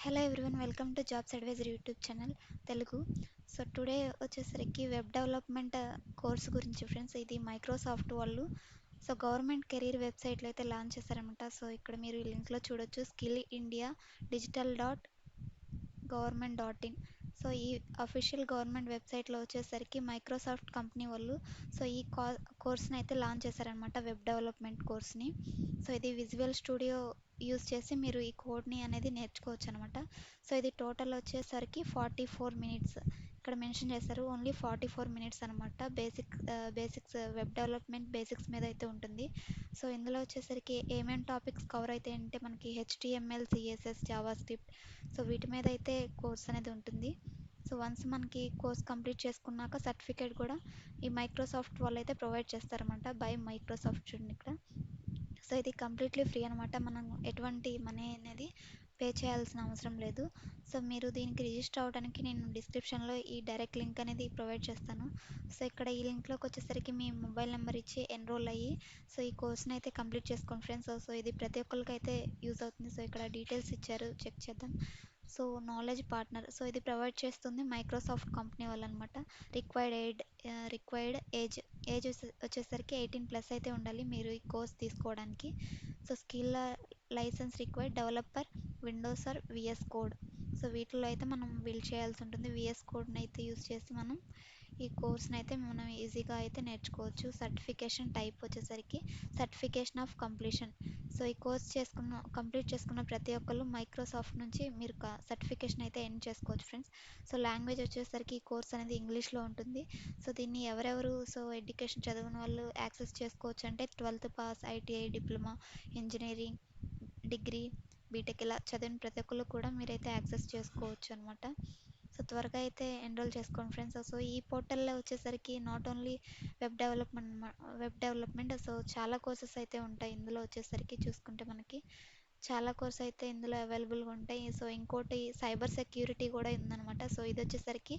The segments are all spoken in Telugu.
Hello everyone, welcome to jobs advisor YouTube channel Telugu. So today వచ్చేసరికి వెబ్ డెవలప్మెంట్ కోర్స్ గురించి ఫ్రెండ్స్. ఇది మైక్రోసాఫ్ట్ వాళ్ళు గవర్నమెంట్ కెరీర్ వెబ్సైట్లో అయితే లాంచ్ చేశారనమాట. సో ఇక్కడ మీరు ఈ లింక్లో చూడొచ్చు, స్కిల్ ఇండియా డిజిటల్ .గవర్నమెంట్.ఇన్. సో ఈ అఫీషియల్ గవర్నమెంట్ వెబ్సైట్లో వచ్చేసరికి మైక్రోసాఫ్ట్ కంపెనీ వాళ్ళు ఈ కోర్స్ని అయితే లాంచ్ చేశారనమాట, వెబ్ డెవలప్మెంట్ కోర్స్ని. సో ఇది విజువల్ స్టూడియో యూస్ చేసి మీరు ఈ కోడ్ని అనేది నేర్చుకోవచ్చు అనమాట. సో ఇది టోటల్ వచ్చేసరికి 44 మినిట్స్ ఇక్కడ మెన్షన్ చేశారు. ఓన్లీ 44 మినిట్స్ అనమాట. బేసిక్స్ వెబ్ డెవలప్మెంట్ బేసిక్స్ మీద అయితే ఉంటుంది. సో ఇందులో వచ్చేసరికి ఏమేమి టాపిక్స్ కవర్ అయితే అంటే మనకి HTML, CSS, Java script, so వీటి మీద అయితే కోర్స్ అనేది ఉంటుంది. సో వన్స్ మనకి కోర్స్ కంప్లీట్ చేసుకున్నాక సర్టిఫికేట్ కూడా ఈ మైక్రోసాఫ్ట్ వాళ్ళు అయితే ప్రొవైడ్ చేస్తారన్నమాట. బై మైక్రోసాఫ్ట్ చూడండి ఇక్కడ. సో ఇది కంప్లీట్లీ ఫ్రీ అనమాట. మనం ఎటువంటి మనీ అనేది పే చేయాల్సిన అవసరం లేదు. సో మీరు దీనికి రిజిస్టర్ అవ్వడానికి నేను డిస్క్రిప్షన్లో ఈ డైరెక్ట్ లింక్ అనేది ప్రొవైడ్ చేస్తాను. సో ఇక్కడ ఈ లింక్లోకి వచ్చేసరికి మీ మొబైల్ నెంబర్ ఇచ్చి ఎన్రోల్ అయ్యి ఈ కోర్స్ని అయితే కంప్లీట్ చేసుకోండి ఫ్రెండ్స్. సో ఇది ప్రతి ఒక్కరికి అయితే యూజ్ అవుతుంది. సో ఇక్కడ డీటెయిల్స్ ఇచ్చారు, చెక్ చేద్దాం. సో నాలెడ్జ్ పార్ట్నర్, సో ఇది ప్రొవైడ్ చేస్తుంది మైక్రోసాఫ్ట్ కంపెనీ వాళ్ళు అనమాట. రిక్వైర్డ్ ఏజ్ వచ్చేసరికి 18+ అయితే ఉండాలి మీరు ఈ కోర్స్ తీసుకోవడానికి. So skill license required developer Windows or VS code. So వీటిలో అయితే మనం బిల్డ్ చేయాల్సి ఉంటుంది. విఎస్ కోడ్ని అయితే యూస్ చేసి మనం ఈ కోర్స్ని అయితే మనం ఈజీగా అయితే నేర్చుకోవచ్చు. సర్టిఫికేషన్ టైప్ వచ్చేసరికి సర్టిఫికేషన్ ఆఫ్ కంప్లీషన్. సో ఈ కోర్స్ కంప్లీట్ చేసుకున్న ప్రతి ఒక్కరు మైక్రోసాఫ్ట్ నుంచి మీరు సర్టిఫికేషన్ అయితే ఎర్న్ చేసుకోవచ్చు ఫ్రెండ్స్. సో లాంగ్వేజ్ వచ్చేసరికి ఈ కోర్స్ అనేది ఇంగ్లీష్లో ఉంటుంది. సో దీన్ని ఎవరెవరు ఎడ్యుకేషన్ చదివిన వాళ్ళు యాక్సెస్ చేసుకోవచ్చు అంటే 12th pass, ITI, diploma, engineering, degree, BTech ఇలా చదివిన ప్రతి ఒక్కరు కూడా మీరైతే యాక్సెస్ చేసుకోవచ్చు అనమాట. సో త్వరగా అయితే ఎన్రోల్ చేసుకోండి ఫ్రెండ్స్. సో ఈ పోర్టల్లో వచ్చేసరికి not only web development so చాలా కోర్సెస్ అయితే ఉంటాయి. ఇందులో వచ్చేసరికి చూసుకుంటే మనకి చాలా కోర్స్ అయితే ఇందులో అవైలబుల్గా ఉంటాయి. సో ఇంకోటి సైబర్ సెక్యూరిటీ కూడా ఉందన్నమాట. సో ఇది వచ్చేసరికి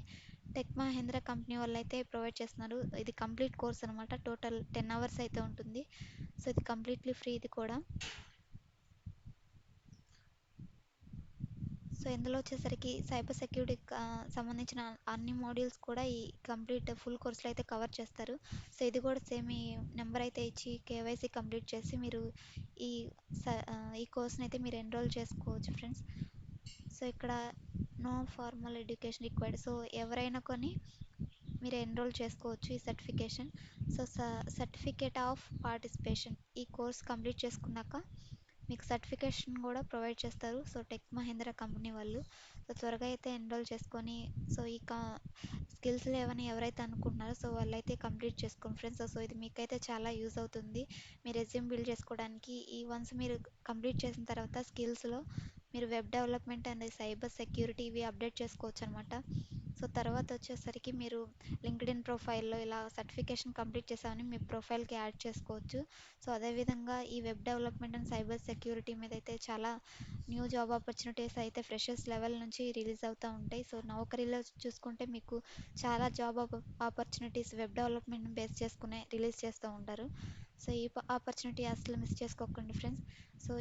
టెక్ మహేంద్ర కంపెనీ వాళ్ళు అయితే ప్రొవైడ్ చేస్తున్నారు. ఇది కంప్లీట్ కోర్స్ అనమాట. టోటల్ 10 అవర్స్ అయితే ఉంటుంది. సో ఇది కంప్లీట్లీ ఫ్రీ ఇది కూడా. సో ఇందులో వచ్చేసరికి సైబర్ సెక్యూరిటీకి సంబంధించిన అన్ని మోడ్యూల్స్ కూడా ఈ కంప్లీట్ ఫుల్ కోర్సులో అయితే కవర్ చేస్తారు. సో ఇది కూడా సేమ్ ఈ నెంబర్ అయితే ఇచ్చి KYC కంప్లీట్ చేసి మీరు ఈ ఈ కోర్స్ని అయితే మీరు ఎన్రోల్ చేసుకోవచ్చు ఫ్రెండ్స్. సో ఇక్కడ no formal education required. So ఎవరైనా కొని మీరు ఎన్రోల్ చేసుకోవచ్చు ఈ certification. So certificate of participation, ఈ కోర్స్ కంప్లీట్ చేసుకున్నాక మీకు సర్టిఫికేషన్ కూడా ప్రొవైడ్ చేస్తారు. సో టెక్ మహేంద్ర కంపెనీ వాళ్ళు. సో త్వరగా అయితే ఎన్రోల్ చేసుకొని ఈ స్కిల్స్ లేవని ఎవరైతే అనుకుంటున్నారో వాళ్ళైతే కంప్లీట్ చేసుకోండి ఫ్రెండ్స్. సో ఇది మీకైతే చాలా యూజ్ అవుతుంది మీ రెజ్యూమ్ బిల్డ్ చేసుకోవడానికి. వన్స్ మీరు కంప్లీట్ చేసిన తర్వాత స్కిల్స్లో మీరు web development and cyber security ఇవి అప్డేట్ చేసుకోవచ్చు అనమాట. సో తర్వాత వచ్చేసరికి మీరు లింక్డ్ఇన్ ప్రొఫైల్లో ఇలా సర్టిఫికేషన్ కంప్లీట్ చేసామని మీ ప్రొఫైల్కి యాడ్ చేసుకోవచ్చు. సో అదేవిధంగా ఈ web development and cyber security మీద అయితే చాలా న్యూ జాబ్ ఆపర్చునిటీస్ అయితే ఫ్రెషర్స్ లెవెల్ నుంచి రిలీజ్ అవుతూ ఉంటాయి. సో నౌకరీలో చూసుకుంటే మీకు చాలా job opportunities web development base చేసుకునే రిలీజ్ చేస్తూ ఉంటారు. సో ఈ ఆపర్చునిటీ అసలు మిస్ చేసుకోకండి ఫ్రెండ్స్. సో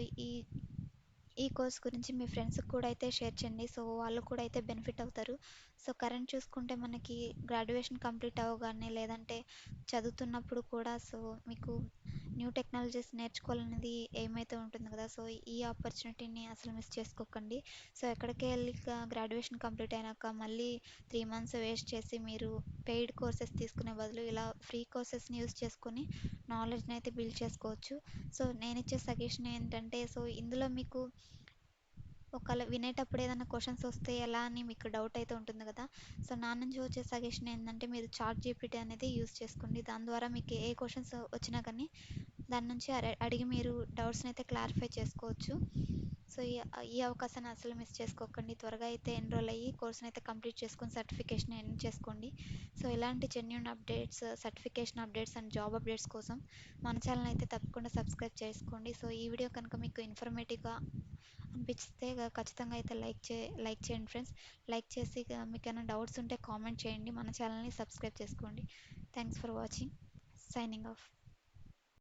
ఈ కోర్స్ గురించి మీ ఫ్రెండ్స్కి కూడా అయితే షేర్ చేయండి. సో వాళ్ళు కూడా అయితే బెనిఫిట్ అవుతారు. సో కరెంట్ చూసుకుంటే మనకి గ్రాడ్యుయేషన్ కంప్లీట్ అవ్వగానే లేదంటే చదువుతున్నప్పుడు కూడా మీకు న్యూ టెక్నాలజీస్ నేర్చుకోవాలనేది ఏమైతే ఉంటుంది కదా. సో ఈ ఆపర్చునిటీని అసలు మిస్ చేసుకోకండి. సో ఎక్కడికి వెళ్ళి గ్రాడ్యుయేషన్ కంప్లీట్ అయినాక మళ్ళీ 3 మంత్స్ వేస్ట్ చేసి మీరు పెయిడ్ కోర్సెస్ తీసుకునే బదులు ఇలా ఫ్రీ కోర్సెస్ని యూస్ చేసుకొని నాలెడ్జ్ని అయితే బిల్డ్ చేసుకోవచ్చు. సో నేను ఇచ్చే సజెషన్ ఏంటంటే ఇందులో మీకు ఒకవేళ వినేటప్పుడు ఏదైనా క్వశ్చన్స్ వస్తే ఎలా అని మీకు డౌట్ అయితే ఉంటుంది కదా. సో నా నుంచి వచ్చే సజెషన్ ఏంటంటే మీరు ChatGPT అనేది యూస్ చేసుకోండి. దాని ద్వారా మీకు ఏ క్వశ్చన్స్ వచ్చినా కానీ దాని నుంచి అడిగి మీరు డౌట్స్ని అయితే క్లారిఫై చేసుకోవచ్చు. సో ఈ అవకాశాన్ని అసలు మిస్ చేసుకోకండి. త్వరగా అయితే ఎన్రోల్ అయ్యి కోర్స్ని అయితే కంప్లీట్ చేసుకొని సర్టిఫికేషన్ ఎర్న్ చేసుకోండి. సో ఇలాంటి genuine updates, certification updates and job updates కోసం మన ఛానల్ అయితే తప్పకుండా సబ్స్క్రైబ్ చేసుకోండి. సో ఈ వీడియో కనుక మీకు ఇన్ఫర్మేటివ్గా అనిపిస్తే ఖచ్చితంగా అయితే లైక్ చేయండి ఫ్రెండ్స్. లైక్ చేసి మీకు ఏమైనా డౌట్స్ ఉంటే కామెంట్ చేయండి. మన ఛానల్ని సబ్స్క్రైబ్ చేసుకోండి. Thanks for watching. Signing off.